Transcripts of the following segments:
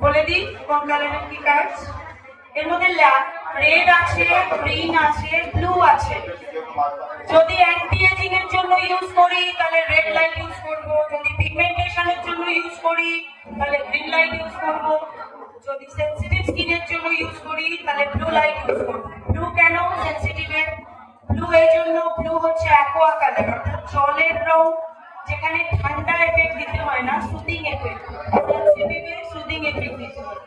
বলে দিই কোন কালারের কি কাজ। এর মধ্যে রেড আছে, গ্রিন আছে, ব্লু আছে। যদি অ্যান্টি এজিং এর জন্য ইউজ করি তাহলে রেড লাইট ইউজ করব, যদি পিগমেন্টেশনের জন্য ইউজ করি তাহলে গ্রিন লাইট ইউজ করব, যদি সেনসিটিভ স্কিনের জন্য ইউজ করি তাহলে ব্লু লাইট ইউজ করব। ব্লু কেন সেনসিটিভ এর? ব্লু এই জন্য, ব্লু হচ্ছে অ্যাকোয়া কালার, অর্থাৎ জলের রং, যেখানে ঠান্ডা এফেক্ট দিতে হয় না, সুদিং এফেক্ট, সেনসিটিভ এর সুদিং এফেক্ট দিতে হয়।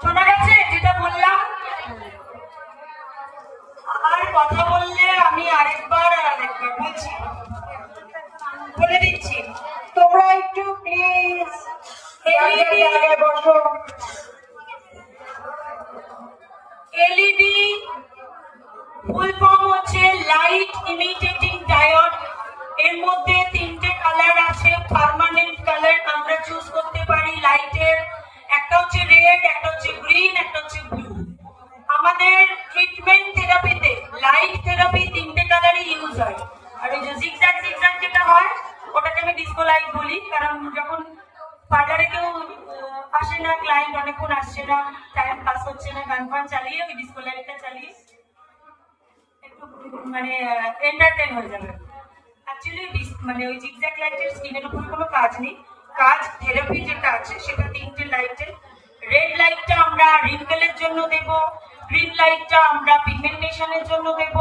শোনা গেছে যেটা বললাম? আর কথা বললে আমি আরেকবার বলছি, বলে দিচ্ছি। তোমরা একটু প্লিজ জায়গায় বসো। এলইডি ফুল ফর্ম হচ্ছে লাইট ইমিটেটিং ডায়োড। এর মধ্যে তিনটে কালার আছে, পার্মানেন্ট কালার আমরা চুজ করতে পারি লাইটের। একটা হচ্ছে রেড, একটা হচ্ছে গ্রিন, একটা হচ্ছে ব্লু। আমাদের ট্রিটমেন্ট থেরাপিতে লাইট থেরাপি তিনটে কালারই ইউজ হয়। আর ওই যে জিগজ্যাগ জিগজ্যাগ যেটা হয় ওটাকে আমি ডিসকো লাইট বলি, কারণ যখন পার্লারে কেউ আসে না, ক্লায়েন্ট অনেকক্ষণ আসছে না, টাইম পাস হচ্ছে না, গান ফান চালিয়ে ওই ডিসকো লাইটটা চালিয়ে একটু মানে এন্টারটেইন হয়ে যাবে। অ্যাকচুয়ালি মানে ওই জিগজ্যাগ লাইটের স্কিনের উপর কোনো কাজ নেই, কাজ থেরাপি যেটা আছে সেটা তিনটে লাইটের। রেড লাইটটা আমরা রিঙ্কেলের জন্য দেব, গ্রিন লাইটটা আমরা পিগমেন্টেশনের জন্য দেব,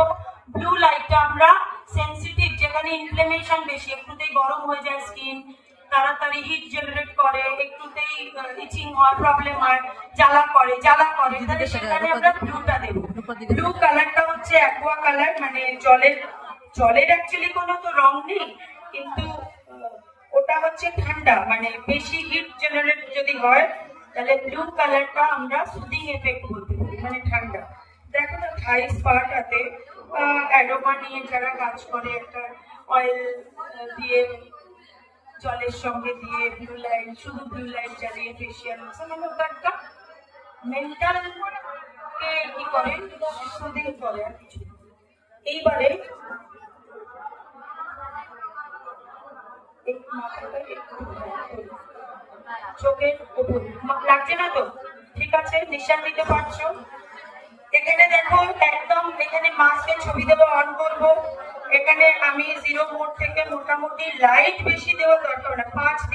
ব্লু লাইটটা আমরা সেনসিটিভ, যেখানে ইনফ্লেমেশন বেশি, একটুতেই গরম হয়ে যায় স্কিন, তাড়াতাড়ি হিট জেনারেট করে, একটুতেই ইচিং হয়, প্রবলেম হয়, জ্বালা করে তাহলে সেখানে আমরা ব্লুটা দেব। ব্লু কালারটা হচ্ছে অ্যাকোয়া কালার, মানে জলের অ্যাকচুয়ালি কোনো তো রং নেই, কিন্তু ওটা হচ্ছে ঠান্ডা, মানে বেশি হিট জেনারেট যদি হয় তাহলে ব্লু কালারটা আমরা সুদিং এফেক্ট বলতে পারি, মানে ঠান্ডা। দেখো না থাইস পার্টটাতে অ্যারোমা নিয়ে যারা কাজ করে, একটা অয়েল দিয়ে জলের সঙ্গে দিয়ে ব্লু লাইট, শুধু ব্লু লাইট জ্বালিয়ে ফেসিয়াল মানে ওটা একটা মেন্টাল কে কি করে, সুদিং করে আর কিছু। এইবারে চোখের উপর লাগছে না তো? ঠিক আছে, নিঃশ্বাস নিতে পারছো? এখানে দেখো একদম, এখানে মাস্কের ছবি দেবো, অন করবো। এখানে আমি 0 মোড থেকে মোটামুটি লাইট বেশি দেওয়া দরকার না, 5